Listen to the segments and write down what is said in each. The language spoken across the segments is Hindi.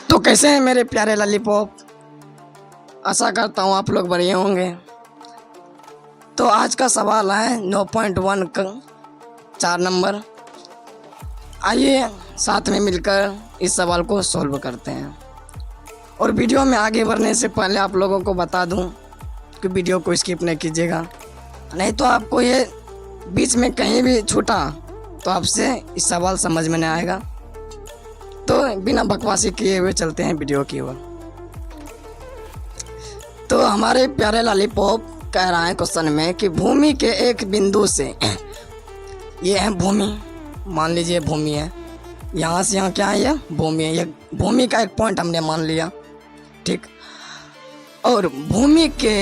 तो कैसे हैं मेरे प्यारे लॉलीपॉप। आशा करता हूँ आप लोग बढ़िया होंगे। तो आज का सवाल है 9.1 का 4 नंबर। आइए साथ में मिलकर इस सवाल को सॉल्व करते हैं। और वीडियो में आगे बढ़ने से पहले आप लोगों को बता दूं कि वीडियो को स्किप नहीं कीजिएगा, नहीं तो आपको ये बीच में कहीं भी छूटा तो आपसे इस सवाल समझ में नहीं आएगा। तो बिना बकवासी किए हुए चलते हैं वीडियो की ओर। तो हमारे प्यारे लॉलीपॉप कह रहा है क्वेश्चन में कि भूमि के एक बिंदु से, ये है भूमि, मान लीजिए भूमि है, यहाँ से यहाँ क्या है, ये भूमि है, ये भूमि का एक पॉइंट हमने मान लिया, ठीक। और भूमि के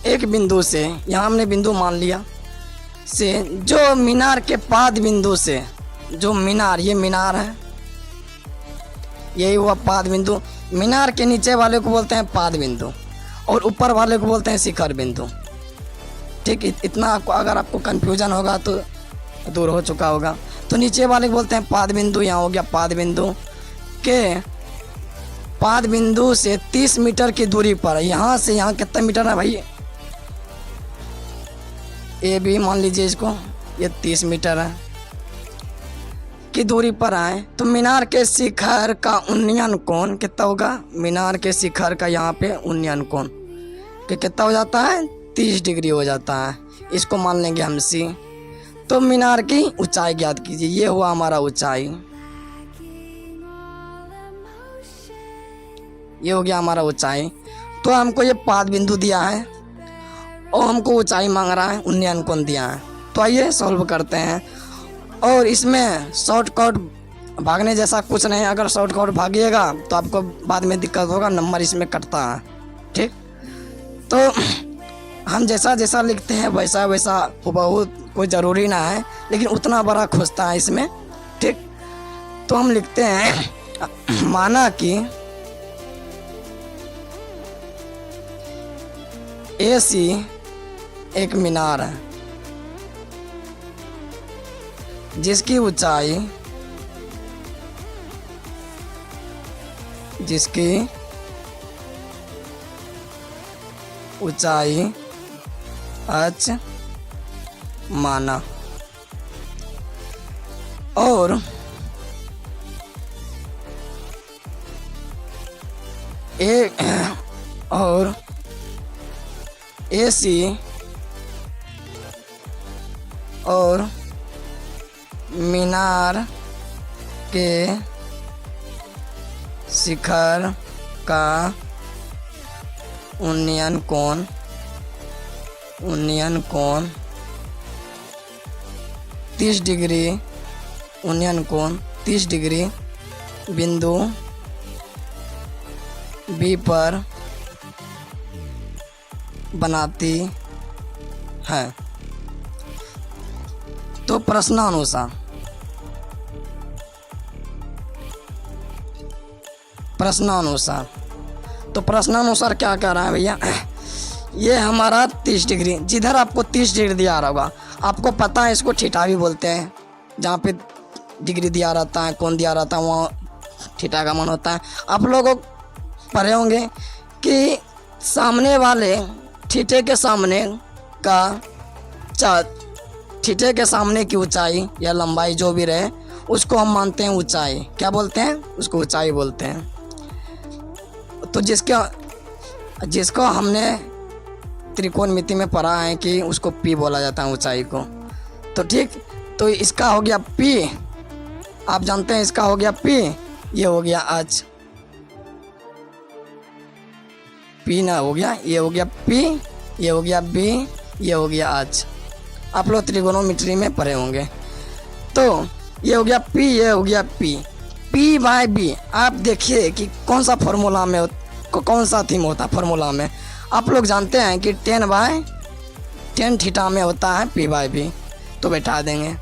एक बिंदु से, यहाँ हमने बिंदु मान लिया, से जो मीनार के पाद बिंदु से, जो मीनार, ये मीनार है, यही हुआ पाद बिंदु। मीनार के नीचे वाले को बोलते हैं पाद बिंदु और ऊपर वाले को बोलते हैं शिखर बिंदु, ठीक। इतना आपको, अगर आपको कन्फ्यूजन होगा तो दूर हो चुका होगा। तो नीचे वाले को बोलते हैं पाद बिंदु, यहाँ हो गया पाद बिंदु के पाद बिंदु से 30 मीटर की दूरी पर, यहाँ से यहाँ कितना मीटर है भाई, ये भी मान लीजिए इसको, ये 30 मीटर है की दूरी पर आए तो मीनार के शिखर का उन्नयन कोण कितना होगा। मीनार के शिखर का यहाँ पे उन्नयन कोण कि कितना हो जाता है, 30 डिग्री हो जाता है। इसको मान लेंगे हम सी। तो मीनार की ऊंचाई ज्ञात कीजिए, ये हुआ हमारा ऊंचाई, ये हो गया हमारा ऊंचाई। तो हमको ये पाद बिंदु दिया है और हमको ऊंचाई मांग रहा है, उन्नयन कोण दिया है। तो आइए सॉल्व करते हैं। और इसमें शॉर्टकट भागने जैसा कुछ नहीं, अगर शॉर्टकट भागिएगा तो आपको बाद में दिक्कत होगा, नंबर इसमें कटता है, ठीक। तो हम जैसा जैसा लिखते हैं वैसा वैसा बहुत कोई ज़रूरी ना है, लेकिन उतना बड़ा खोजता है इसमें, ठीक। तो हम लिखते हैं, माना कि AC एक मीनार है जिसकी ऊंचाई h माना और AC और मीनार के शिखर का उन्नयन कोण 30 डिग्री, उन्नयन कोण 30 डिग्री बिंदु B पर बनाती है। तो प्रश्नानुसार तो प्रश्नानुसार क्या कह रहा है भैया, ये हमारा 30 डिग्री, जिधर आपको 30 डिग्री दिया रहा होगा, आपको पता है इसको थीटा भी बोलते हैं, जहाँ पे डिग्री दिया रहता है, कोण दिया रहता है, वहाँ थीटा का मान होता है। आप लोगों पढ़े होंगे कि सामने वाले थीटे के सामने का थीटे के सामने की ऊंचाई या लंबाई जो भी रहे उसको हम मानते हैं ऊंचाई। क्या बोलते हैं उसको, ऊंचाई बोलते हैं। तो जिसको हमने त्रिकोणमिति में पढ़ा है कि उसको P बोला जाता है, ऊंचाई को। तो ठीक, तो इसका हो गया P, आप जानते हैं इसका हो गया P, ये हो गया h, P ना हो गया, ये हो गया P, ये हो गया B, ये हो गया h। आप लोग त्रिकोणमिति में पढ़े होंगे। तो ये हो गया P, ये हो गया P/B। आप देखिए कि कौन सा फॉर्मूला में, कौन सा थीम होता है फॉर्मूला में। आप लोग जानते हैं कि 10/10 थीटा में होता है P/B। तो बैठा देंगे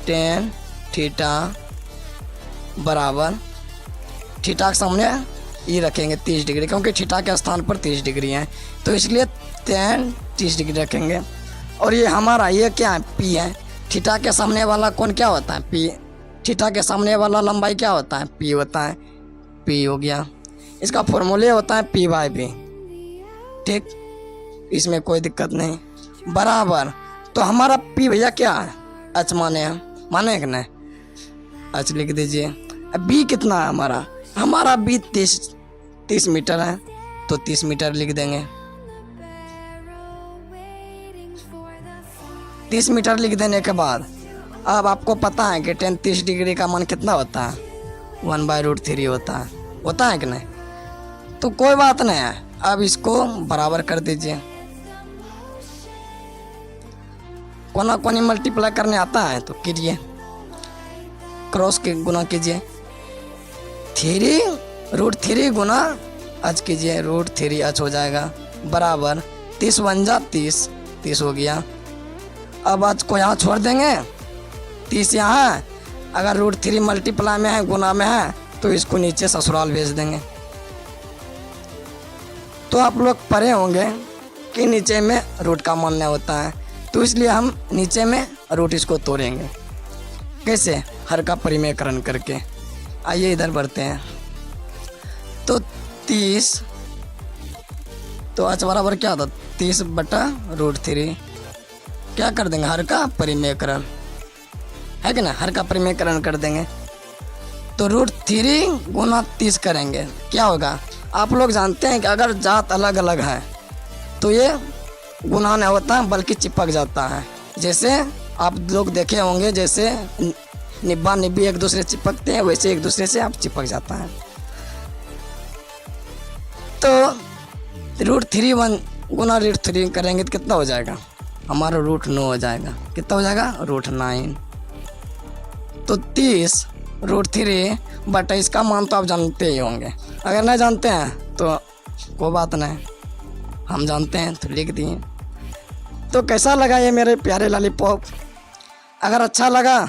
10 थीटा बराबर, थीटा के सामने ये रखेंगे 30 डिग्री, क्योंकि थीटा के स्थान पर 30 डिग्री है, तो इसलिए 30 डिग्री रखेंगे। और ये हमारा ये क्या है, P है। थीटा के सामने वाला कोण क्या होता है, P। थीटा के सामने वाला लंबाई क्या होता है, P होता है। पी हो गया। इसका फॉर्मूले होता है पी बाई बी, ठीक, इसमें कोई दिक्कत नहीं। बराबर, तो हमारा पी भैया क्या है, एच माने कि नहीं, एच लिख दीजिए। अब बी कितना है हमारा बी 30 मीटर है, तो 30 मीटर लिख देंगे। 30 मीटर लिख देने के बाद अब आपको पता है कि tan 30 डिग्री का मान कितना होता है, 1/√3 होता है कि नहीं। तो कोई बात नहीं है, अब इसको बराबर कर दीजिए। कोना कोनी मल्टीप्लाई करने आता है तो कीजिए, क्रॉस के गुना कीजिए। 3√3 गुना h कीजिए, √3 h हो जाएगा, बराबर 30 बन जा 30 हो गया। अब h को यहाँ छोड़ देंगे, 30 यहाँ है, अगर √3 मल्टीप्लाई में है, गुना में है, तो इसको नीचे ससुराल भेज देंगे। तो आप लोग पढ़े होंगे कि नीचे में रूट का मान्य होता है, तो इसलिए हम नीचे में रूट इसको तोड़ेंगे। कैसे, हर का परिमेयकरण करके। आइए इधर बढ़ते हैं। तो 30, तो h बराबर क्या होता, 30/√3, क्या कर देंगे, हर का परिमेयकरण है कि ना, हर का परिमेयकरण कर देंगे। तो √3 गुना 30 करेंगे, क्या होगा। आप लोग जानते हैं कि अगर जात अलग अलग है तो ये गुना नहीं होता है बल्कि चिपक जाता है। जैसे आप लोग देखे होंगे, जैसे निब्बा निब्बी एक दूसरे चिपकते हैं, वैसे एक दूसरे से आप चिपक जाता है। तो √3 गुना √3 करेंगे तो कितना हो जाएगा, हमारा √9 हो जाएगा। कितना हो जाएगा, √9। तो 30√3 बट इसका मान तो आप जानते ही होंगे, अगर नहीं जानते हैं तो कोई बात नहीं, हम जानते हैं तो लिख दिए। तो कैसा लगा ये मेरे प्यारे लॉलीपॉप, अगर अच्छा लगा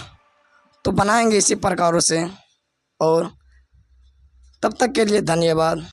तो बनाएंगे इसी प्रकारों से, और तब तक के लिए धन्यवाद।